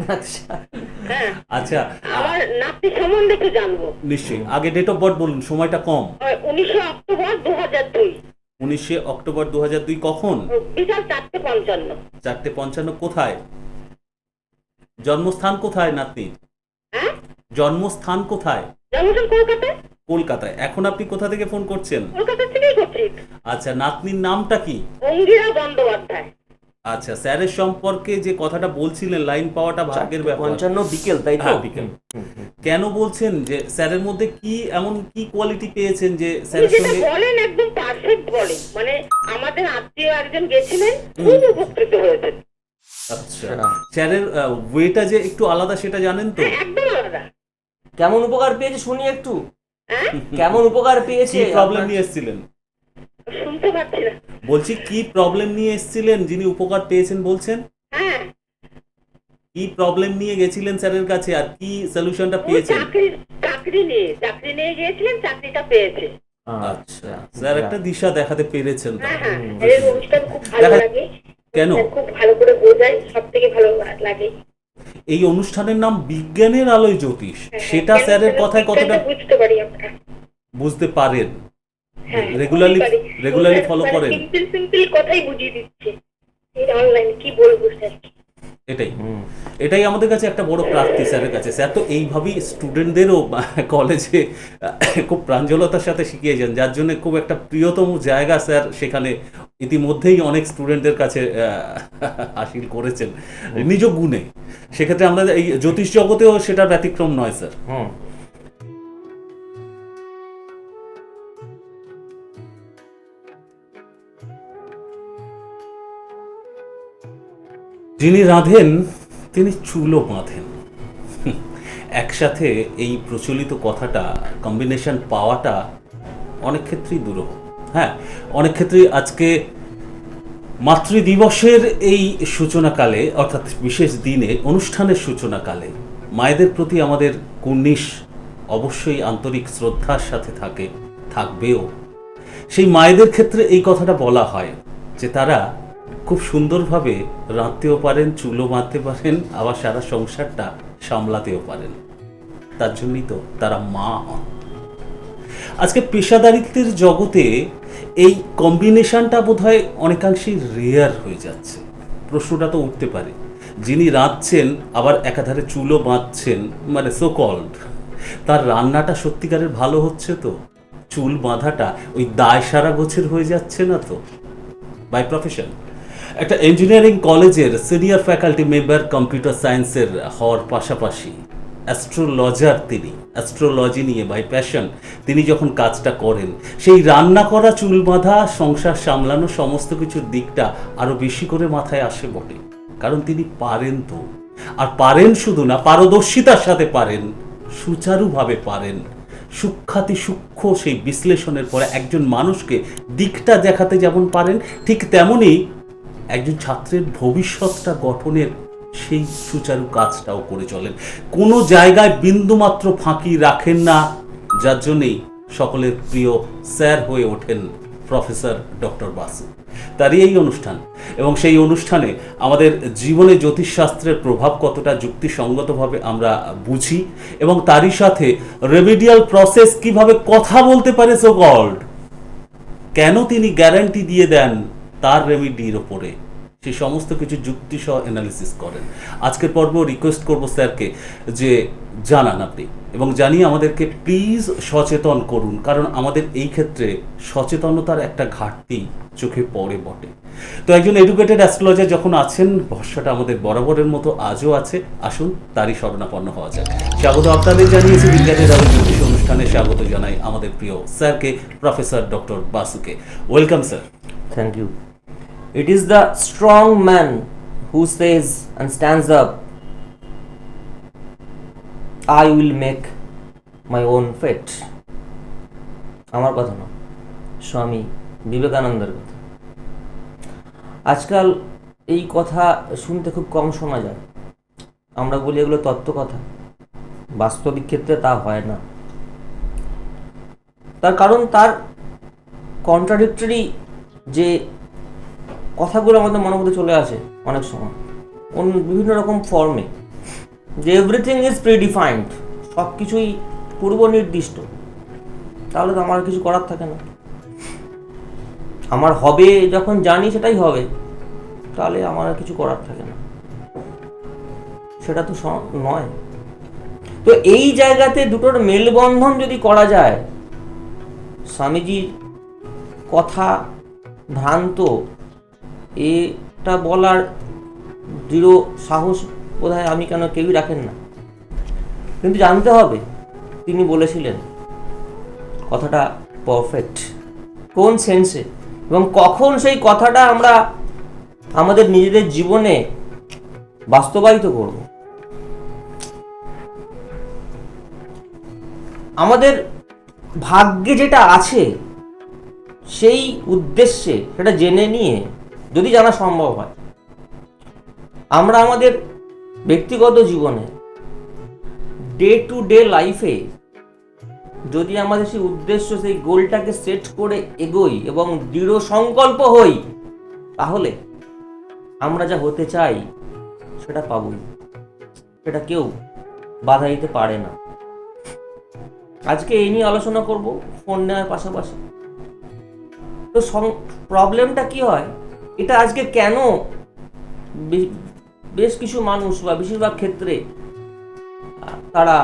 আচ্ছা হ্যাঁ, আচ্ছা আমার নাতি সম্বন্ধে একটু জানবো। নিশ্চয়ই, আগে ডেট অফ বার্থ বলুন, সময়টা কম। 19 অক্টোবর 2002, 19 অক্টোবর 2002, কখন? বিকাল 4:55। 4:55, কোথায়? জন্মস্থান কোথায় নাতনি? হ্যাঁ, জন্মস্থান কোথায়? জন্মস্থান কলকাতায়। কলকাতায়। এখন আপনি কোথা থেকে ফোন করছেন? কলকাতা থেকেই করছি। আচ্ছা, নাতনির নামটা কি? অঙ্গিরা বন্দ্যোপাধ্যায়। আচ্ছা, স্যারের সম্পর্কে যে কথাটা বলছিলেন, লাইন পাওয়াটা ভাগ্যের ব্যাপার। 55 বিকেল, তাই তো? হ্যাঁ, বিকেল। কেন বলছেন যে স্যারের মধ্যে কি এমন কি কোয়ালিটি পেয়েছেন যে স্যারের যেটা সঙ্গে? বলেন একদম পারফেক্ট বলেন, মানে আমাদের আত্মীয় একজন গেছিলেন, খুব উপকৃত হয়েছেন। আচ্ছা, স্যারের ওয়েটা যে একটু আলাদা সেটা জানেন তো? হ্যাঁ, একদম আলাদা। কেমন উপকার পেয়েছে শুনি একটু। হ্যাঁ, কেমন উপকার পেয়েছে? কি প্রবলেম নিয়ে এসেছিলেন? শুনতে পাচ্ছি না। বলছি কি প্রবলেম নিয়ে এসেছিলেন যিনি উপকার পেয়েছেন বলছেন? হ্যাঁ, কি প্রবলেম নিয়ে গেছিলেন স্যারের কাছে আর কি সলিউশনটা ও পেয়েছেন? চাকরি নিয়ে গিয়েছিলেন, চাকরিটা পেয়েছে। আচ্ছা, স্যার একটা দিশা দেখাতে পেরেছেন তো। হ্যাঁ হ্যাঁ, এর অনুষ্ঠান খুব ভালো দেখা- লাগে। কেন? খুব ভালো করে বোঝায়, সব থেকে ভালো লাগে। এই অনুষ্ঠানের নাম বিজ্ঞানের আলোয় জ্যোতিষ, সেটা কেন স্যারের সেটা কথায় কতটা বিজ্ঞানটা বুঝতে পারি আমরা। বুঝতে পারেন? হ্যাঁ, রেগুলারলি বুঝতে পারি। রেগুলারলি ফলো করেন? সিম্পল কথাই বুঝিয়ে দিচ্ছে এই অনলাইন, কি বলবো স্যার। এটাই এটাই আমাদের কাছে একটা বড় প্রাপ্তি স্যারের কাছে। স্যার তো এইভাবেই স্টুডেন্টদেরও কলেজে খুব প্রাঞ্জলতার সাথে শিখিয়েছেন, যার জন্য খুব একটা প্রিয়তম জায়গা স্যার সেখানে ইতিমধ্যেই অনেক স্টুডেন্টদের কাছে হাসিল করেছেন নিজ গুণে। সেক্ষেত্রে আমরা এই জ্যোতিষ জগতেও সেটা ব্যতিক্রম নয় স্যার। যিনি রাঁধেন তিনি চুলও বাঁধেন। একসাথে এই প্রচলিত কথাটা কম্বিনেশন পাওয়াটা অনেক ক্ষেত্রেই দুরূহ। হ্যাঁ, অনেক ক্ষেত্রেই আজকে মাতৃদিবসের এই সূচনাকালে, অর্থাৎ বিশেষ দিনে অনুষ্ঠানের সূচনাকালে মায়েদের প্রতি আমাদের কুর্নিশ অবশ্যই আন্তরিক শ্রদ্ধার সাথে থাকবেও। সেই মায়েদের ক্ষেত্রে এই কথাটা বলা হয় যে তারা খুব সুন্দরভাবে রাঁধতেও পারেন, চুলও বাঁধতে পারেন, আবার সারা সংসারটা সামলাতেও পারেন। তার জন্যই তো তারা মা হন। আজকে পেশাদারিত্বের জগতে এই কম্বিনেশনটা বোধহয় অনেকাংশেই রেয়ার হয়ে যাচ্ছে। প্রশ্নটা তো উঠতে পারে, যিনি রাঁধছেন আবার একাধারে চুলও বাঁধছেন, মানে সো কল্ড, তার রান্নাটা সত্যিকারের ভালো হচ্ছে তো? চুল বাঁধাটা ওই দায় সারা গোছের হয়ে যাচ্ছে না তো? বাই প্রফেশন একটা ইঞ্জিনিয়ারিং কলেজের সিনিয়র ফ্যাকাল্টি মেম্বার কম্পিউটার সায়েন্সের হওয়ার পাশাপাশি অ্যাস্ট্রোলজার, তিনি অ্যাস্ট্রোলজি নিয়ে বাই প্যাশন তিনি যখন কাজটা করেন, সেই রান্না করা, চুল বাঁধা, সংসার সামলানো সমস্ত কিছুর দিকটা আরও বেশি করে মাথায় আসে বটে। কারণ তিনি পারেন তো, আর পারেন শুধু না, পারদর্শিতার সাথে পারেন, সুচারুভাবে পারেন। সূক্ষ্মাতি সূক্ষ্ম সেই বিশ্লেষণের পরে একজন মানুষকে দিকটা দেখাতে যেমন পারেন, ঠিক তেমনই একজন ছাত্রের ভবিষ্যৎটা গঠনের সেই সুচারু কাজটাও করে চলেন। কোনো জায়গায় বিন্দুমাত্র ফাঁকি রাখেন না, যার জন্যেই সকলের প্রিয় স্যার হয়ে ওঠেন প্রফেসর ডক্টর বাসু। তারই এই অনুষ্ঠান, এবং সেই অনুষ্ঠানে আমাদের জীবনে জ্যোতিষশাস্ত্রের প্রভাব কতটা যুক্তিসঙ্গতভাবে আমরা বুঝি, এবং তারই সাথে রেমিডিয়াল প্রসেস কিভাবে কথা বলতে পারে সো কল্ড, কেন তিনি গ্যারান্টি দিয়ে দেন তার রেমিডির ওপরে, সেই সমস্ত কিছু যুক্তিসহ অ্যানালিসিস করেন। আজকের পর্ব রিকোয়েস্ট করব স্যারকে যে জানান আপনি, এবং জানিয়ে আমাদেরকে প্লিজ সচেতন করুন, কারণ আমাদের এই ক্ষেত্রে সচেতনতার একটা ঘাটতি চোখে পড়ে বটে। তো একজন এডুকেটেড অ্যাস্ট্রোলজার যখন আছেন, ভরসাটা আমাদের বরাবরের মতো আজও আছে। আসুন তারই শরণাপন্ন হওয়া যায়। স্বাগত আপনাদের জানিয়েছি বিজ্ঞানের আলো জ্যোতিষ অনুষ্ঠানে। স্বাগত জানাই আমাদের প্রিয় স্যারকে, প্রফেসর ডক্টর বাসুকে। Welcome sir. Thank you. It is the strong man who says and stands up, I will make my own fate. আমার কথা না, স্বামী বিবেকানন্দের কথা। আজকাল এই কথা শুনতে খুব কম শোনা যায়। আমরা বলি এগুলো তত্ত্ব কথা, বাস্তবিক ক্ষেত্রে তা হয় না। তার কারণ তার কন্ট্রাডিক্টরি যে কথাগুলো আমাদের মনের মধ্যে চলে আসে অনেক সময় বিভিন্ন রকম ফর্মে, যে এভরিথিং ইজ প্রিডিফাইন্ড, সব কিছুই পূর্ব নির্দিষ্ট, তাহলে তো আমার কিছু করার থাকে না। আমার হবে যখন জানি সেটাই হবে, তাহলে আমার আর কিছু করার থাকে না, সেটা তো নয়। তো এই জায়গাতে দুটোর মেলবন্ধন যদি করা যায়, স্বামীজির কথা ভ্রান্ত এটা বলার দৃঢ় সাহস বোধহয় আমি কেন কেউই রাখেন না। কিন্তু জানতে হবে তিনি বলেছিলেন কথাটা পারফেক্ট কোন সেন্সে, এবং কখন সেই কথাটা আমরা আমাদের নিজেদের জীবনে বাস্তবায়িত করব। আমাদের ভাগ্যে যেটা আছে সেই উদ্দেশ্যে সেটা জেনে নিয়ে, যদি জানা সম্ভব হয়, আমরা আমাদের ব্যক্তিগত জীবনে ডে টু ডে লাইফে যদি আমাদের সেই উদ্দেশ্য, সেই গোলটাকে সেট করে এগোই এবং দৃঢ় সংকল্প হই, তাহলে আমরা যা হতে চাই সেটা পাবই, সেটা কেউ বাধা দিতে পারে না। আজকে এই নিয়ে আলোচনা করব ফোন নেওয়ার পাশাপাশি। তো প্রবলেমটা কি হয়, এটা আজকে কেন বেশ কিছু মানুষ বা বেশিরভাগ ক্ষেত্রে তারা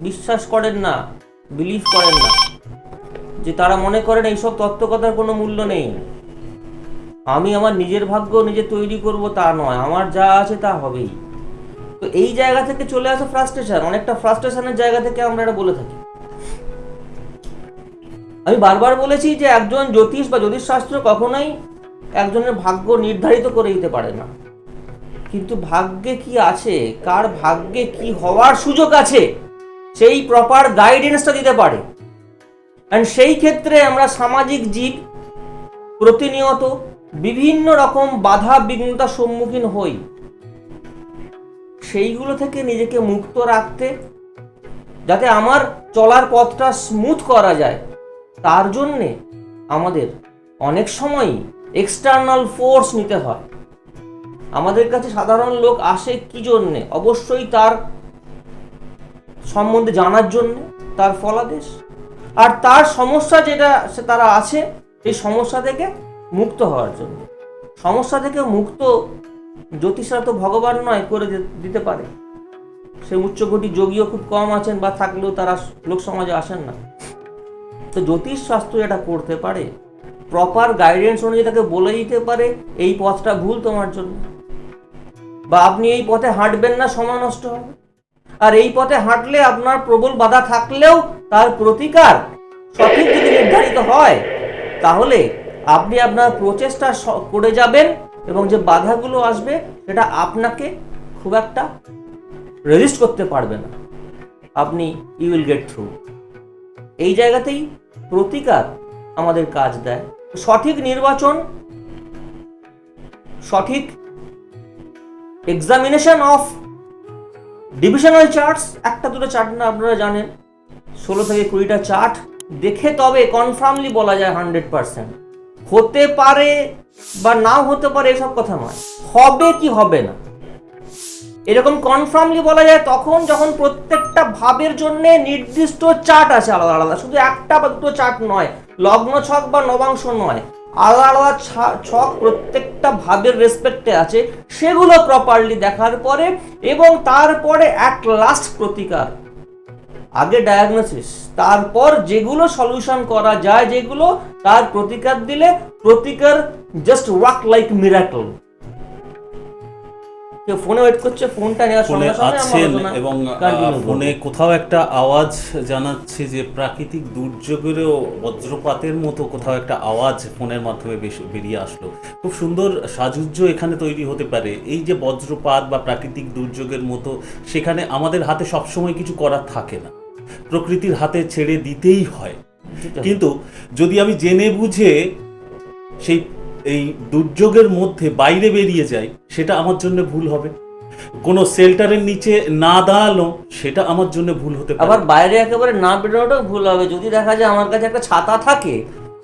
বিশ্বাস করেন না, বিলিভ করেন না, যে তারা মনে করেন এইসব তত্ত্বকথার কোনো মূল্য নেই, আমি আমার নিজের ভাগ্য নিজে তৈরি করব, তা নয়, আমার যা আছে তা হবেই। তো এই জায়গা থেকে চলে আসে ফ্রাস্ট্রেশন, অনেকটা ফ্রাস্ট্রেশনের জায়গা থেকে আমরা এটা বলে থাকি। আমি বারবার বলেছি যে একজন জ্যোতিষ বা জ্যোতিষশাস্ত্র কখনোই একজনের ভাগ্য নির্ধারিত করে দিতে পারে না, কিন্তু ভাগ্যে কি আছে, কার ভাগ্যে কি হওয়ার সুযোগ আছে, সেই প্রপার গাইডেন্সটা দিতে পারে। এন্ড সেই ক্ষেত্রে আমরা সামাজিক জীব, প্রতিনিয়ত বিভিন্ন রকম বাধা বিঘ্নতার সম্মুখীন হই। সেইগুলো থেকে নিজেকে মুক্ত রাখতে, যাতে আমার চলার পথটা স্মুথ করা যায়, তার জন্যে আমাদের অনেক সময়ই এক্সটার্নাল ফোর্স নিতে হয়। আমাদের কাছে সাধারণ লোক আসে কি জন্যে? অবশ্যই তার সম্বন্ধে জানার জন্য, তার ফলাদেশ আর তার সমস্যা যেটা তারা আছে, সেই সমস্যা থেকে মুক্ত হওয়ার জন্য। সমস্যা থেকে মুক্ত জ্যোতিষরা তো ভগবান নয়, করে দিতে পারে। সে উচ্চকোটি যোগীও খুব কম আছেন, বা থাকলেও তারা লোক সমাজে আসেন না। তো জ্যোতিষ শাস্ত্র এটা করতে পারে, প্রপার গাইডেন্স অনুযায়ী তাকে বলে দিতে পারে এই পথটা ভুল তোমার জন্য, বা আপনি এই পথে হাঁটবেন না, সময় নষ্ট হবে। আর এই পথে হাঁটলে আপনার প্রবল বাধা থাকলেও তার প্রতিকার সঠিক যদি নির্ধারিত হয়, তাহলে আপনি আপনার প্রচেষ্টা করে যাবেন, এবং যে বাধাগুলো আসবে সেটা আপনাকে খুব একটা রেজিস্ট করতে পারবে না, আপনি ইউ উইল গেট থ্রু। এই জায়গাতেই প্রতিকার আমাদের কাজ দেয়। সঠিক নির্বাচন, সঠিক এক্সামিনেশন অফ ডিভিশনাল চার্টস, একটা দুটো চার্ট না, আপনারা জানেন 16 থেকে 20টা চার্ট দেখে তবে কনফার্মলি বলা যায় 100% হতে পারে বা নাও হতে পারে, এসব কথা নয়, হবে কি হবে না এরকম কনফার্মলি বলা যায় তখন যখন প্রত্যেকটা ভাবের জন্য নির্দিষ্ট চার্ট আছে আলাদা আলাদা, শুধু একটা বা দুটো চার্ট নয়, লগ্ন ছক বা নবাংশ নয়, আলাদা আলাদা ছক প্রত্যেকটা ভাবের রেসপেক্টে আছে, সেগুলো প্রপারলি দেখার পরে এবং তারপরে এক লাস্ট প্রতিকার। আগে ডায়াগনোসিস, তারপর যেগুলো সলিউশন করা যায়, যেগুলো তার প্রতিকার দিলে প্রতিকার জাস্ট ওয়ার্ক লাইক মিরাকল। ফোনে ওয়েট করছে, ফোনটা নেওয়ার সঙ্গে সঙ্গে আছেন এবং ফোনে কোথাও একটা আওয়াজ জানাচ্ছে যে প্রাকৃতিক দুর্যোগেরও বজ্রপাতের মতো কোথাও একটা আওয়াজ ফোনের মাধ্যমে বেরিয়ে আসলো। খুব সুন্দর সাজুজ্য এখানে তৈরি হতে পারে। এই যে বজ্রপাত বা প্রাকৃতিক দুর্যোগের মতো, সেখানে আমাদের হাতে সবসময় কিছু করার থাকে না, প্রকৃতির হাতে ছেড়ে দিতেই হয়। কিন্তু যদি আমি জেনে বুঝে সেই এই দুর্যোগের মধ্যে বাইরে বেরিয়ে যাই, সেটা আমার জন্য ভুল হবে। কোনো শেল্টারের নিচে না দাঁড়ালো, সেটা আমার জন্য ভুল হতে পারে। আবার বাইরে একেবারে না বেরোনোটাও ভুল হবে। যদি দেখা যায় আমার কাছে একটা ছাতা থাকে,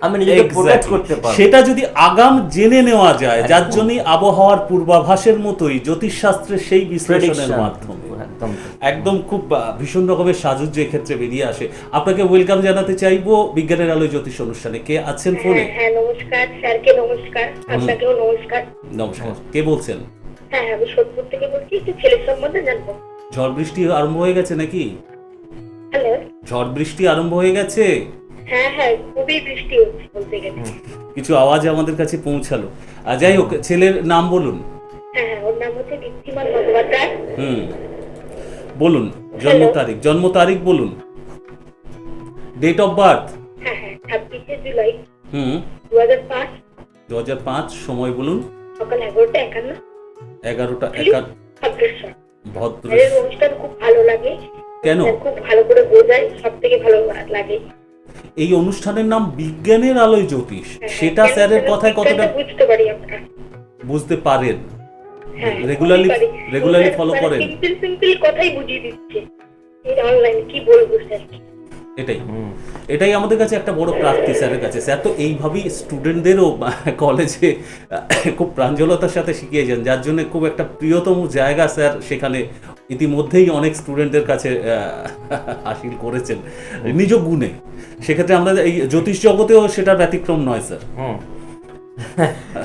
আমি নিজেকে প্রোটেক্ট করতে পারবো, সেটা যদি আগাম জেনে নেওয়া যায়, যার জন্যই আবহাওয়ার পূর্বাভাসের মতোই জ্যোতিষশাস্ত্রের সেই বিশ্লেষণের মাধ্যমে একদম একদম খুব ভীষণ রকমের সাজুজ্য এক্ষেত্রে বেরিয়ে আসে। আপনাকে ওয়েলকাম জানাতে চাইবো বিজ্ঞানের আলোয় জ্যোতিষ অনুষ্ঠানে। কে আছেন ফোনে? হ্যাঁ নমস্কার স্যারকে, নমস্কার আপনাকেও নমস্কার। নমস্কার, কে বলছেন? হ্যাঁ আমি সোদপুর থেকে বলছি, একটু ছেলের সম্বন্ধে জানবো। ঝড় বৃষ্টি আরম্ভ হয়ে গেছে নাকি? হ্যালো। ঝড় বৃষ্টি আরম্ভ হয়ে গেছে? হ্যাঁ হ্যাঁ, খুবই বৃষ্টি হচ্ছে বলতে গেলে। কিছু আওয়াজ আমাদের কাছে পৌঁছালো। যাই হোক, ছেলের নাম বলুন। হ্যাঁ হ্যাঁ, ওর নাম হচ্ছে দীপ্তিমান মুখোপাধ্যায়। বলুন জন্ম তারিখ বলুন। Date of birth? হ্যাঁ হ্যাঁ, 26শে জুলাই 2005। 2005। সময় বলুন। সকাল 11:51। 11:51। ভদ্রেশ্বর। ভদ্র। এর অনুষ্ঠান খুব ভালো লাগে। কেন? খুব ভালো করে বোঝায়, সব থেকে ভালো লাগে। এই অনুষ্ঠানের নাম বিজ্ঞানের আলোয় জ্যোতিষ, সেটা কেন স্যারের কথায় কতটা বুঝতে পারি আমরা? বুঝতে পারেন? হ্যাঁ, রেগুলারলি ফলো করেন? সিম্পল কথাই বুঝিয়ে দিচ্ছে এই অনলাইন, কি বলবো স্যার। এটাই আমাদের কাছে একটা বড় প্রাপ্তি স্যারের কাছে। স্যার তো এইভাবেই স্টুডেন্টদেরও কলেজে খুব প্রাঞ্জলতার সাথে শিখিয়েছেন, যার জন্য খুব একটা প্রিয়তম জায়গা স্যার সেখানে ইতিমধ্যেই অনেক স্টুডেন্টদের কাছে হাসিল করেছেন নিজ গুণে। সেক্ষেত্রে আমরা এই জ্যোতিষ জগতেও সেটা ব্যতিক্রম নয় স্যার।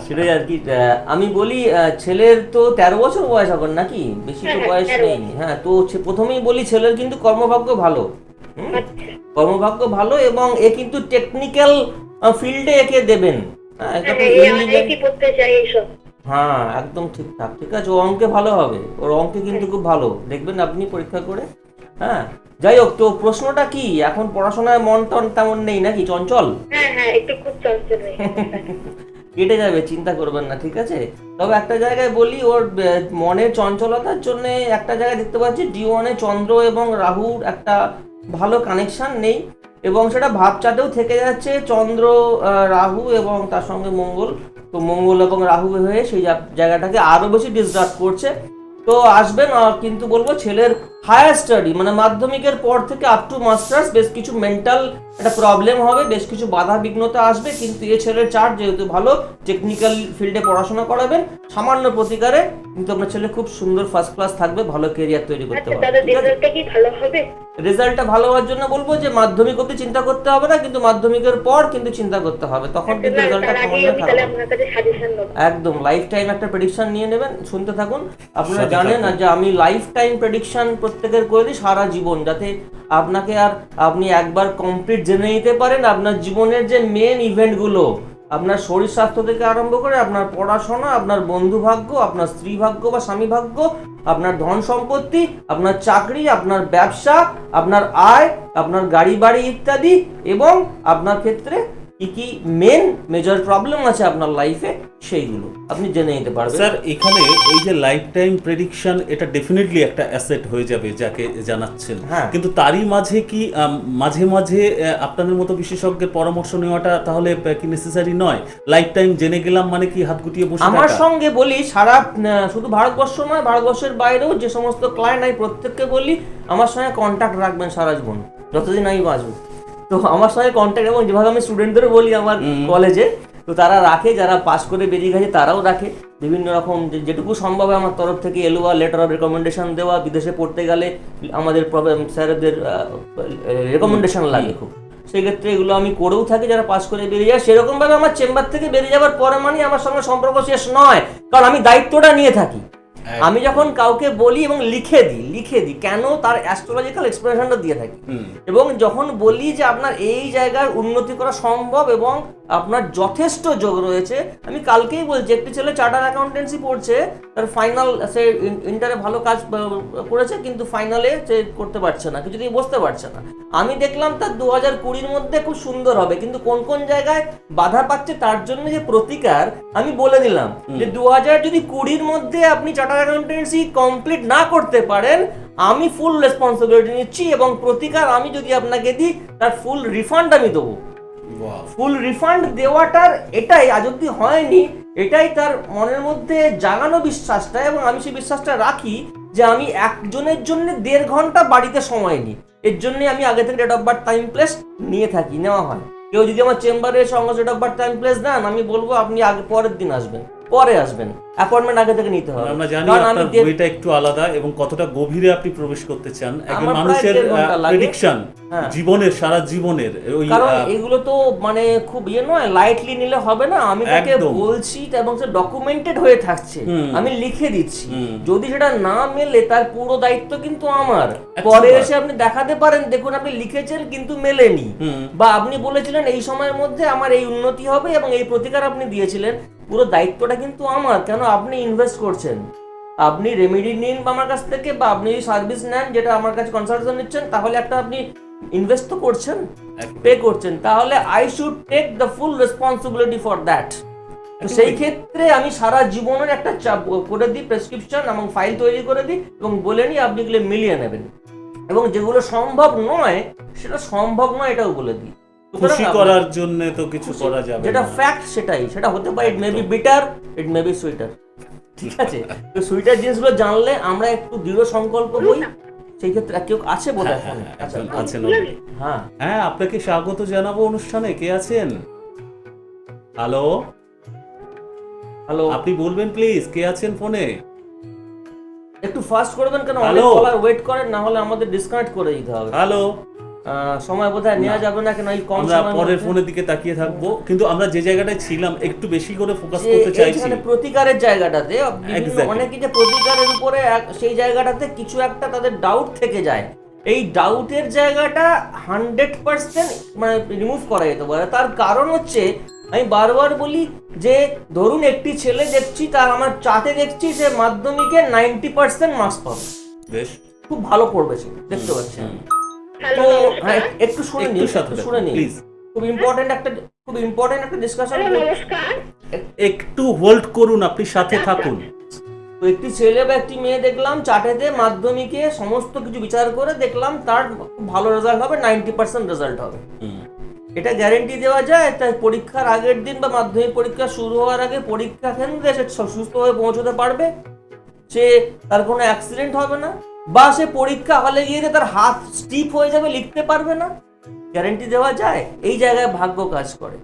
সেটাই আর কি। আমি বলি ছেলের তো 13 বছর বয়স এখন নাকি, বেশি তো বয়স নেই। হ্যাঁ, তো প্রথমেই বলি ছেলের কিন্তু কর্মভাগ্য ভালো। কর্মভাগ্য ভালো, এবং এ কিন্তু টেকনিক্যাল ফিল্ডে একে দেবেন। হ্যাঁ একদম ঠিকঠাক, ঠিক আছে। ও অঙ্কে ভালো হবে, ওর অঙ্কে কিন্তু খুব ভালো, দেখবেন আপনি পরীক্ষা করে। হ্যাঁ, যাই হোক, তো প্রশ্নটা কি, এখন পড়াশোনায় মন টন তেমন নেই নাকি, চঞ্চল? হ্যাঁ হ্যাঁ, একটু খুব চঞ্চল। কেটে যাবে, চিন্তা করবেন না, ঠিক আছে। তবে একটা জায়গায় বলি, ওর মনের চঞ্চলতার জন্য একটা জায়গায় দেখতে পাচ্ছি D1-এ চন্দ্র এবং রাহুর একটা ভালো কানেকশন নেই, এবং সেটা ভাবচাটেও থেকে যাচ্ছে। চন্দ্র, রাহু এবং তার সঙ্গে মঙ্গল, তো মঙ্গল এবং রাহু হয়ে সেই জায়গাটাকে আরো বেশি ডিস্টার্ব করছে। তো আসবেন, কিন্তু বলবো ছেলের হায়ার স্টাডি মানে মাধ্যমিকের পর থেকে আপ টু মাস্টার্স বেশ কিছু মেন্টাল একটা প্রবলেম হবে, বেশ কিছু বাধা বিঘ্নতা আসবে, কিন্তু এ ছেলের চার্ট যেহেতু ভালো, টেকনিক্যাল ফিল্ডে পড়াশোনা করাবেন, সামান্য প্রতিকারে কিন্তু আপনার ছেলে খুব সুন্দর ফার্স্ট ক্লাস থাকবে, ভালো ক্যারিয়ার তৈরি করতে পারবে। রেজাল্টটা ভালো হওয়ার জন্য বলবো যে মাধ্যমিক অবধি চিন্তা করতে হবে না, কিন্তু মাধ্যমিকের পর কিন্তু চিন্তা করতে হবে, তখন কিন্তু রেজাল্টটা একদম লাইফ টাইম একটা প্রেডিকশন নিয়ে নেবেন। শুনতে থাকুন, আপনারা জানেন যে আমি লাইফ টাইম প্রেডিকশন প্রত্যেকের করে দিই, সারা জীবন, যাতে আপনাকে আর আপনি একবার কমপ্লিট জেনে নিতে পারেন আপনার জীবনের যে মেন ইভেন্টগুলো, আপনার শরীর স্বাস্থ্য থেকে আরম্ভ করে আপনার পড়াশোনা, আপনার বন্ধু ভাগ্য, আপনার স্ত্রী ভাগ্য বা স্বামী ভাগ্য, আপনার ধন সম্পত্তি, আপনার চাকরি, আপনার ব্যবসা, আপনার আয়, আপনার গাড়ি বাড়ি ইত্যাদি, এবং আপনার ক্ষেত্রে কি কি মেজর প্রবলেম আছে আপনার লাইফে, সেইগুলো আপনি জেনে নিতে পারবেন। স্যার এখানে এই যে লাইফ টাইম প্রেডিকশন, এটা ডেফিনেটলি একটা অ্যাসেট হয়ে যাবে যাকে জানাচ্ছেন, কিন্তু তারই মাঝে কি মাঝে মাঝে আপনাদের মতো বিশেষজ্ঞের পরামর্শ নেওয়াটা তাহলে কি নেসেসারি নয়? লাইফ টাইম জেনে গেলাম মানে কি হাত গুটিয়ে বসে থাকা? আমার সঙ্গে বলি, সারা শুধু ভারতবর্ষ নয়, ভারতবর্ষের বাইরেও যে সমস্ত ক্লায়েন্ট আমি প্রত্যেককে বলি আমার সঙ্গে কন্ট্যাক্ট রাখবেন সারা জীবন, যতদিন আমি বাঁচব। তো আমার সঙ্গে কন্ট্যাক্ট, এবং যেভাবে আমি স্টুডেন্টদেরও বলি আমার কলেজে, তো তারা রাখে, যারা পাস করে বেরিয়ে গেছে তারাও রাখে। বিভিন্ন রকম যেটুকু সম্ভব হয় আমার তরফ থেকে এলওয়া, লেটার অফ রেকমেন্ডেশন দেওয়া, বিদেশে পড়তে গেলে আমাদের স্যারদের রেকমেন্ডেশন লাগে খুব, সেক্ষেত্রে এগুলো আমি করেও থাকি যারা পাস করে বেরিয়ে যায়। সেরকমভাবে আমার চেম্বার থেকে বেরিয়ে যাওয়ার পরে মানে আমার সঙ্গে সম্পর্ক শেষ নয়, কারণ আমি দায়িত্বটা নিয়ে থাকি। আমি যখন কাউকে বলি এবং লিখে দিই কেন, তার অ্যাস্ট্রোলজিক্যাল এক্সপ্লেনেশনটা দিয়ে থাকি, এবং যখন বলি যে আপনার এই জায়গার উন্নতি করা সম্ভব এবং আপনার যথেষ্ট যোগ রয়েছে। আমি কালকেই বলছি, একটি ছেলে চার্টার অ্যাকাউন্টেন্সি পড়ছে, তার ফাইনাল, সে ইন্টারে ভালো কাজ করেছে, কিন্তু ফাইনালে সে করতে পারছে না, কিছু দিয়ে বসতে পারছে না। আমি দেখলাম তার 2020-র মধ্যে খুব সুন্দর হবে, কিন্তু কোন কোন জায়গায় বাধা পাচ্ছে তার জন্য যে প্রতিকার আমি বলে দিলাম, যে 2020-র মধ্যে আপনি চার্টার অ্যাকাউন্টেন্সি কমপ্লিট না করতে পারেন, আমি ফুল রেসপন্সিবিলিটি নিচ্ছি, এবং প্রতিকার আমি যদি আপনাকে দিই তার ফুল রিফান্ড আমি দেবো। ফুল রিফান্ড দেওয়াটার এটাই আজ অব্দি হয়নি, এটাই তার মনের মধ্যে জাগানো বিশ্বাসটা, এবং আমি সেই বিশ্বাসটা রাখি যে আমি একজনের জন্য 1.5 ঘন্টা বাড়িতে সময় নিই, এর জন্য আমি আগে থেকে date of birth time place নেওয়া হয়। কেউ যদি আমার চেম্বারে সঙ্গে date of birth time place দেন, আমি বলবো আপনি আগে পরের দিন আসবেন, পরে আসবেন, অ্যাপয়েন্টমেন্ট আগে থেকে নিতে হবে। আমরা জানি কারণ আমি আপনার বইটা একটু আলাদা এবং কতটা গভীরে আপনি প্রবেশ করতে চান একজন আমার প্রায় মানুষের 1.5 ঘন্টা লাগে। প্রেডিকশন হ্যাঁ। জীবনের সারা জীবনের ওই কারণ এগুলো তো মানে খুব নয়, লাইটলি নিলে হবে না। আমি তাকে একদম। বলছি এবং সে ডকুমেন্টেড হয়ে থাকছে, আমি লিখে দিচ্ছি। যদি সেটা না মেলে তার পুরো দায়িত্ব কিন্তু আমার। পরে এসে আপনি দেখাতে পারেন, দেখুন আপনি লিখেছেন কিন্তু মেলেনি, বা আপনি বলেছিলেন এই সময়ের মধ্যে আমার এই উন্নতি হবে এবং এই প্রতিকার আপনি দিয়েছিলেন, পুরো দায়িত্বটা কিন্তু আমার। কেন আপনি ইনভেস্ট করছেন, আপনি রেমেডি নিন আমার কাছ থেকে, বা আপনি সার্ভিস নেন যেটা আমার কাছে কনসালটেশন নিচ্ছেন, তাহলে একটা আপনি ইনভেস্ট তো করছেন, পে করছেন, তাহলে I should take the full responsibility for that. তো সেই ক্ষেত্রে আমি সারা জীবনের একটা চাপ করে দিই, প্রেসক্রিপশন এবং ফাইল তৈরি করে দিই এবং বলে নিই আপনি এগুলো মিলিয়ে নেবেন, এবং যেগুলো সম্ভব নয় সেটা সম্ভব নয় এটাও বলে দিই। খুশি করার জন্য তো কিছু করা যাবে যেটা না। ফ্যাক্ট সেটাই, সেটা হতে পারে it may be bitter, it may be sweeter, ঠিক আছে? তো সুইটার জিনিসগুলো জানলে আমরা একটু দৃঢ় সংকল্প হই। সেই ক্ষেত্রে কেউ আছে বোধহয় ফোনে? আচ্ছা, আছেন হ্যাঁ হ্যাঁ, আপনাকে স্বাগত জানাবো অনুষ্ঠানে। কে আছেন? হ্যালো, হ্যালো, আপনি বলবেন প্লিজ কে আছেন ফোনে? একটু ফাস্ট করবেন, কেন অনেক হ্যালো। কলার ওয়েট করেন, না হলে আমাদের ডিসকানেক্ট করে দিতে হবে। হ্যালো, সময় বোধহয় নেওয়া যাবে না, কেন এই কম আমরা সময় পরের ফোনের দিকে তাকিয়ে থাকবো, কিন্তু আমরা যে জায়গাটায় ছিলাম একটু বেশি করে ফোকাস করতে চাইছি। প্রতিকারের জায়গাটাতে Exactly. অনেকে যে প্রতিকারের উপরে সেই জায়গাটাতে কিছু একটা তাদের ডাউট থেকে যায়, এই ডাউটের জায়গাটা 100% মানে রিমুভ করা যেতে পারে। তার কারণ হচ্ছে, আমি বারবার বলি যে ধরুন একটি ছেলে দেখছি, তার আমার চার্টে দেখছি যে মাধ্যমিকে 90% মার্কস পাবে, বেশ, খুব ভালো করবে সে, দেখতে পাচ্ছেন। হ্যালো, তো নমস্কার। একটু শুনে নিন, একটু শুনে নিন, প্লিজ। খুব ইম্পর্টেন্ট একটা ডিসকাশন। হ্যালো, নমস্কার। একটু হোল্ড করুন, আপনি সাথে থাকুন। তো একটি ছেলে বা একটি মেয়ে দেখলাম চাটেতে মাধ্যমিকে সমস্ত কিছু বিচার করে দেখলাম তার খুব ভালো রেজাল্ট হবে, 90% রেজাল্ট হবে, এটা গ্যারেন্টি দেওয়া যায়। তাই পরীক্ষার আগের দিন বা মাধ্যমিক পরীক্ষা শুরু হওয়ার আগে পরীক্ষা কেন্দ্রে সে সুস্থভাবে পৌঁছতে পারবে, সে তার কোনো অ্যাক্সিডেন্ট হবে না, বা সে পরীক্ষা হলে গিয়ে তার হাত স্টিপ হয়ে যাবে, লিখতে পারবে না, গ্যারেন্টি দেওয়া যায়। এই জায়গায় ভাগ্য কাজ করে।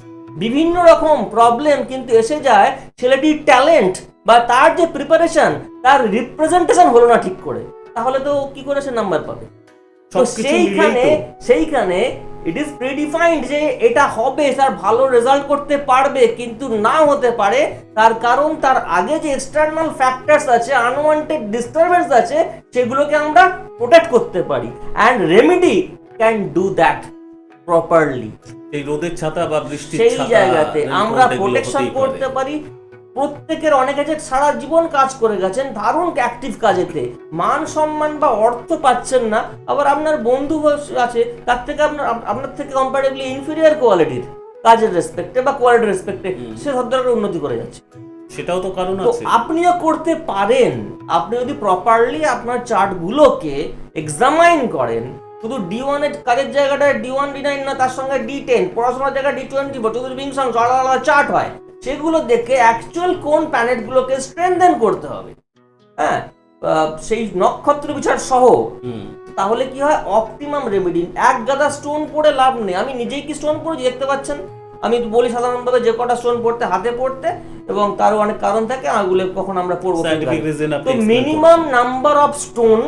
বিভিন্ন রকম প্রবলেম কিন্তু এসে যায় ছেলেটির ট্যালেন্ট বা তার যে প্রিপারেশন, তার রিপ্রেজেন্টেশন হলো না ঠিক করে, তাহলে তো কি করে সে নাম্বার পাবে? তো সেইখানে ইট ইজ প্রিডিফাইন্ড যে এটা হবে, তার ভালো রেজাল্ট করতে পারবে, কিন্তু না হতে পারে। তার কারণ তার আগে যে এক্সটার্নাল ফ্যাক্টরস আছে, আনওয়ান্টেড ডিস্টারবেন্স আছে, সেগুলোকে আমরা প্রোটেক্ট করতে পারি, and remedy can do that properly. এই রোদের ছাতা বা বৃষ্টির সেই ছাতা, জায়গাতে আমরা এগুলো প্রোটেকশন হতেই করতে পারে। পারি। প্রত্যেকের অনেক আছে সারা জীবন কাজ করে গেছেন, দারুণ অ্যাক্টিভ কাজেতে, মান সম্মান বা অর্থ পাচ্ছেন না, আবার আপনার বন্ধু আছে তার থেকে আপনার থেকে কম্পারেটিভলি ইনফিরিয়ার কোয়ালিটির কাজের রেসপেক্টে বা কোয়ালিটির রেসপেক্টে সে সব ধরনের উন্নতি করে যাচ্ছে। সেটাও তো কারণ তো আছে। আপনিও করতে পারেন, আপনি যদি প্রপারলি আপনার চার্টগুলোকে এক্সামাইন করেন। শুধু D1 এর কাজের জায়গাটায় D1 D9 না, তার সঙ্গে D10, পড়াশোনার জায়গায় D20 বা চতুর্বিং সংখ্যা আলাদা আলাদা চার্ট হয়, সেগুলো দেখে অ্যাকচুয়াল কোন প্ল্যানেটগুলোকে স্ট্রেনথেন করতে হবে, হ্যাঁ, সেই নক্ষত্র বিচার সহ, তাহলে কি হয় অপটিমাম রেমেডি। এক গাদা স্টোন পড়ে লাভ নেই। আমি নিজেই কি স্টোন পড়েছি দেখতে পাচ্ছেন, আমি বলি সাধারণভাবে যে কটা স্টোন পড়তে হাতে পড়তে, এবং তারও অনেক কারণ থাকে, ওগুলো কখন আমরা পড়বো। তো মিনিমাম নাম্বার অফ স্টোন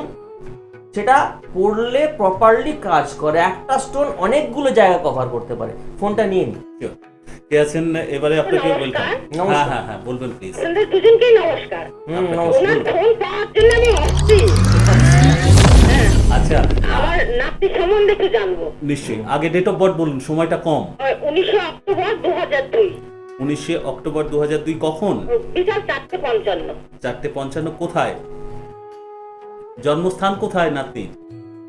সেটা পড়লে প্রপারলি কাজ করে, একটা স্টোন অনেকগুলো জায়গা কভার করতে পারে। ফোনটা নিয়ে নিন। কে আছেন এবারে? আপনাকে ওয়েলকাম। নমস্কার। হ্যাঁ হ্যাঁ, বলবেন প্লিজ। আপনাদের দুজনকেই নমস্কার। নমস্কার। ওনার ফোন পাওয়ার জন্য আমি অস্থির। আচ্ছা, আমার নাতি সম্বন্ধে একটু জানবো। নিশ্চয়ই। আগে ডেট অফ বার্থ বলুন, সময়টা কম। 19 অক্টোবর 2002। 19 অক্টোবর 2002। কখন? বিকাল 4:55। 4:55। কোথায়? জন্মস্থান কোথায় নাতনি?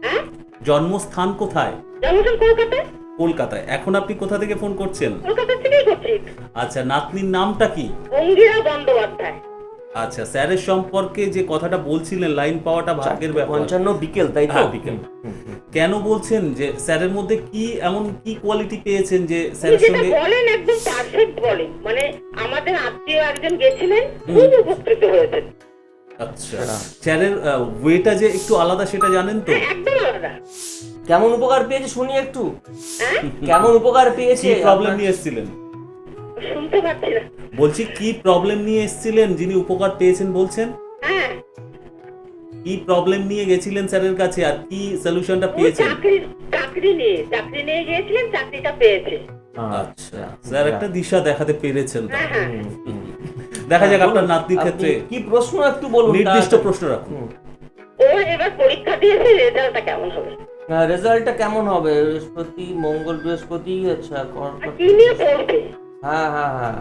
হ্যাঁ, জন্মস্থান কোথায়? জন্মস্থান কলকাতায়। কলকাতায়। এখন আপনি কোথা থেকে ফোন করছেন? কলকাতা থেকেই করছি। আচ্ছা, নাতনির নামটা কি? অঙ্গিরা বন্দ্যোপাধ্যায়। আচ্ছা, স্যারের সম্পর্কে যে কথাটা বলছিলেন, লাইন পাওয়াটা ভাগ্যের ব্যাপার। 55 বিকেল, তাই তো? হ্যাঁ, বিকেল। কেন বলছেন যে স্যারের মধ্যে কি এমন কি কোয়ালিটি পেয়েছেন যে স্যারের যেটা সঙ্গে? বলেন একদম পারফেক্ট বলেন, মানে আমাদের আত্মীয় একজন গেছিলেন, খুব উপকৃত হয়েছেন। আচ্ছা, স্যারের ওয়েটা যে একটু আলাদা সেটা জানেন তো? একদম আলাদা। কেমন উপকার পেয়েছে শুনি একটু, হ্যাঁ, কেমন উপকার পেয়েছে? কি প্রবলেম নিয়ে এসেছিলেন? শুনুন শুনতে পাচ্ছি না। বলছি কি প্রবলেম নিয়ে এসেছিলেন যিনি উপকার পেয়েছেন বলছেন? হ্যাঁ, কি প্রবলেম নিয়ে গেছিলেন স্যারের কাছে আর কি সলিউশনটা ও পেয়েছেন? চাকরি নিয়ে গিয়েছিলেন, চাকরিটা পেয়েছে। আচ্ছা, স্যার একটা দিশা দেখাতে পেরেছেন তো। হ্যাঁ, হ্যাঁ। দেখা যাক বলুন, আপনার নাতনির ক্ষেত্রে আপনি কি প্রশ্ন একটু বলুন, নির্দিষ্ট প্রশ্ন রাখুন। ও এবার পরীক্ষা দিয়েছে, রেজাল্টটা কেমন হবে? রেজাল্টটা কেমন হবে? বৃহস্পতি, মঙ্গল, বৃহস্পতি, আচ্ছা আর কি নিয়ে পড়বে? হ্যাঁ হ্যাঁ হ্যাঁ,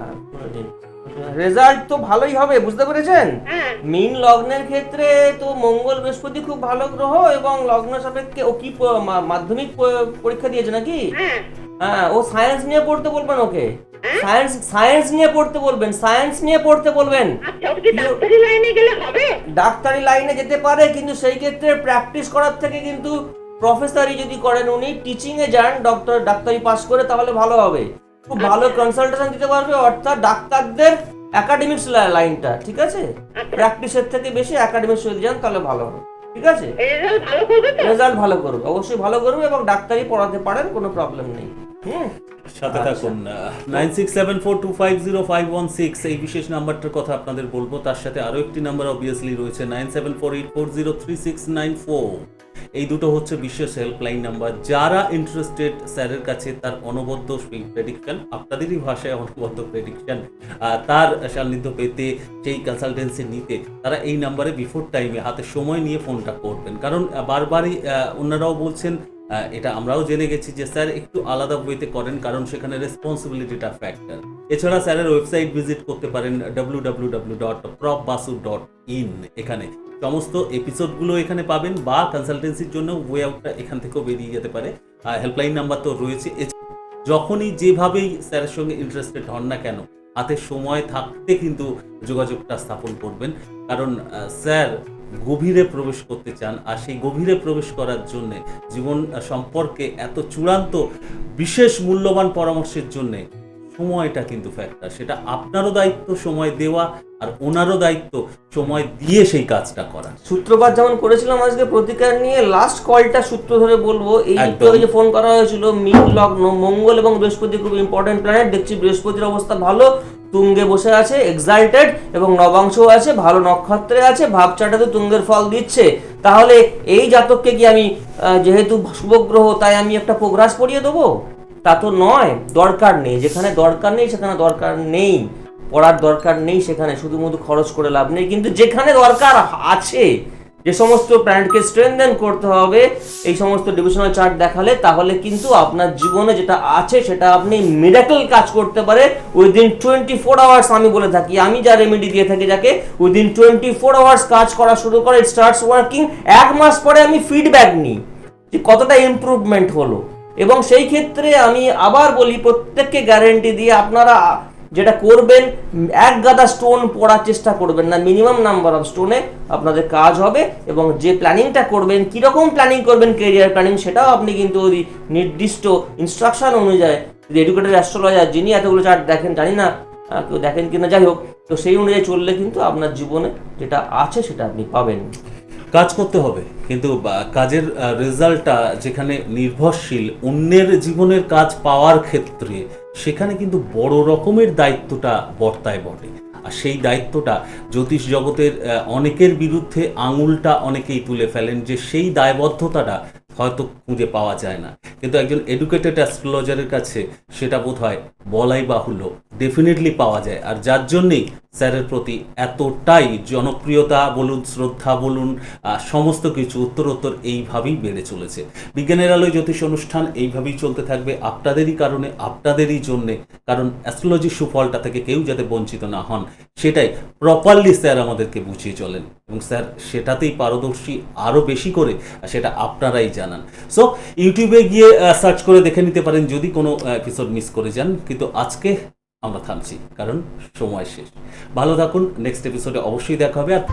রেজাল্ট তো ভালোই হবে, বুঝতে পেরেছেন? হ্যাঁ, মীন লগ্নের ক্ষেত্রে তো মঙ্গল বৃহস্পতি খুব ভালো গ্রহ, এবং লগ্ন সাপেক্ষে ও কি মাধ্যমিক পরীক্ষা দিয়েছে নাকি? হ্যাঁ। হ্যাঁ, ও সায়েন্স নিয়ে পড়তে বলবেন ওকে। হ্যাঁ? সায়েন্স নিয়ে পড়তে বলবেন, সায়েন্স নিয়ে পড়তে বলবেন। আচ্ছা, ও কি ডাক্তারি লাইনে গেলে হবে? ডাক্তারি লাইনে যেতে পারে, কিন্তু সেই ক্ষেত্রে প্র্যাকটিস করার থেকে কিন্তু প্রফেসরি যদি করেন, উনি টিচিং এ যান, ডাক্তারি পাস করে, তাহলে ভালো হবে। খুব ভালো কনসালটেশন দিতে পারবে, অর্থাৎ ডাক্তারদের একাডেমিক্স লাইনটা, ঠিক আছে? প্র্যাকটিসের থেকে বেশি একাডেমিক্স যদি যান তাহলে ভালো হবে, ঠিক আছে? রেজাল্ট ভালো করবে তো? রেজাল্ট ভালো করবে, অবশ্যই ভালো করবে, এবং ডাক্তারি পড়াতে পারেন, কোনো প্রবলেম নেই। সাথে থাকুন। 9674250516 এই বিশেষ নাম্বারটার কথা আপনাদের বলবো। তার সাথে আরো একটি নাম্বার অবভিয়াসলি রয়েছে 9748403694। এই দুটো হচ্ছে বিশেষ হেল্পলাইন নাম্বার। যারা ইন্টারেস্টেড স্যারের কাছে তার অনবদ্য প্রেডিকশন, আপনাদেরই ভাষায় অনবদ্য প্রেডিকশন, তার সান্নিধ্য পেতে, সেই কনসালটেন্সি নিতে, তারা এই নাম্বারে বিফোর টাইমে হাতে সময় নিয়ে ফোনটা করবেন। কারণ বারবারই অন্যরাও বলছেন, এটা আমরাও জেনে গেছি যে স্যার একটু আলাদা ওয়েতে করেন, কারণ সেখানে রেসপন্সিবিলিটিটা ফ্যাক্টর। এছাড়া স্যারের ওয়েবসাইট ভিজিট করতে পারেন www.profbasu.in। এখানে সমস্ত এপিসোডগুলো এখানে পাবেন, বা কনসালটেন্সির জন্য ওয়ে আউটটা এখান থেকেও বেরিয়ে যেতে পারে। হেল্পলাইন নাম্বার তো রয়েছে। যখনই যেভাবেই স্যারের সঙ্গে ইন্টারেস্টেড হন না কেন, হাতে সময় থাকতে কিন্তু যোগাযোগটা স্থাপন করবেন, কারণ স্যার গভীরে প্রবেশ করতে চান। আর সেই গভীরে প্রবেশ করার জন্য, জীবন সম্পর্কে এত চূড়ান্ত বিশেষ মূল্যবান পরামর্শের জন্য সময়টা কিন্তু ফ্যাক্টর। সেটা আপনারও দায়িত্ব সময় দেওয়া, আর ওনারও দায়িত্ব সময় দিয়ে সেই কাজটা করা। সূত্রপাত যেমন করেছিলাম আজকে প্রতিকার নিয়ে, লাস্ট কলটা সূত্র ধরে বলবো। এই একদম। যে ফোন করা হয়েছিল, মীন লগ্ন, মঙ্গল এবং বৃহস্পতি খুব ইম্পর্টেন্ট প্ল্যানেট। দেখছি বৃহস্পতির অবস্থা ভালো, তুঙ্গে বসে আছে, এক্সাল্টেড, এবং নবাংশ আছে, ভালো নক্ষত্রে আছে, ভাবচাটাতে তুঙ্গের ফল দিচ্ছে। তাহলে এই জাতককে কি আমি, যেহেতু শুভগ্রহ, তাই আমি একটা প্রোগ্রাস পড়িয়ে দেবো? তা তো নয়, দরকার নেই। যেখানে দরকার নেই সেখানে দরকার নেই, পড়ার দরকার নেই, সেখানে শুধুমুধু খরচ করে লাভ নেই। কিন্তু যেখানে দরকার আছে, যে সমস্ত প্ল্যানেটকে স্ট্রেনথেন করতে হবে, এই সমস্ত ডিভিশনাল চার্ট দেখালে, তাহলে কিন্তু আপনার জীবনে যেটা আছে সেটা আপনি মিরাকল কাজ করতে পারে উইদিন 24 আওয়ার্স। আমি বলে থাকি, আমি যা রেমেডি দিয়ে থাকি যাকে, উইদিন 24 আওয়ার্স কাজ করা শুরু করে, ইট স্টার্টস ওয়ার্কিং। 1 মাস পরে আমি ফিডব্যাক নিই যে কতটা ইমপ্রুভমেন্ট হলো। এবং সেই ক্ষেত্রে আমি আবার বলি, প্রত্যেককে গ্যারেন্টি দিয়ে আপনারা যেটা করবেন, এক গাদা স্টোন পড়ার চেষ্টা করবেন না, মিনিমাম নাম্বার অফ স্টোনে আপনাদের কাজ হবে। এবং যে প্ল্যানিংটা করবেন, কীরকম প্ল্যানিং করবেন, কেরিয়ার প্ল্যানিং, সেটাও আপনি কিন্তু ওই নির্দিষ্ট ইনস্ট্রাকশন অনুযায়ী, এডুকেটেড অ্যাস্ট্রোলজার যিনি এতগুলো চার্ট দেখেন, জানি না কেউ দেখেন কিনা, যাই হোক, তো সেই অনুযায়ী চললে কিন্তু আপনার জীবনে যেটা আছে সেটা আপনি পাবেন। কাজ করতে হবে, কিন্তু কাজের রেজাল্টটা যেখানে নির্ভরশীল অন্যের জীবনের কাজ পাওয়ার ক্ষেত্রে, সেখানে কিন্তু বড় রকমের দায়িত্বটা বর্তায় বটে। আর সেই দায়িত্বটা জ্যোতিষ জগতের অনেকের বিরুদ্ধে আঙুলটা অনেকেই তুলে ফেলেন, যে সেই দায়বদ্ধতাটা হয়তো খুঁজে পাওয়া যায় না। কিন্তু একজন এডুকেটেড অ্যাস্ট্রোলজারের কাছে সেটা বোধহয় বলাই বাহুল্য, ডেফিনেটলি পাওয়া যায়। আর যার জন্যেই স্যারের প্রতি এতটাই জনপ্রিয়তা বলুন, শ্রদ্ধা বলুন, সমস্ত কিছু উত্তরোত্তর এইভাবেই বেড়ে চলেছে। বিজ্ঞানের আলোয় জ্যোতিষ অনুষ্ঠান এইভাবেই চলতে থাকবে, আপনাদেরই কারণে, আপনাদেরই জন্যে। কারণ অ্যাস্ট্রোলজির সুফলটা থেকে কেউ যাতে বঞ্চিত না হন, সেটাই প্রপারলি স্যার আমাদেরকে বুঝিয়ে চলেন, এবং স্যার সেটাতেই পারদর্শী আরও বেশি করে, সেটা আপনারাই জানান। সো ইউটিউবে গিয়ে সার্চ করে দেখে নিতে পারেন যদি কোনো এপিসোড মিস করে যান। কিন্তু আজকে আমরা থামছি, কারণ সময় শেষ। ভালো থাকুন, নেক্সট এপিসোডে অবশ্যই দেখা হবে। আর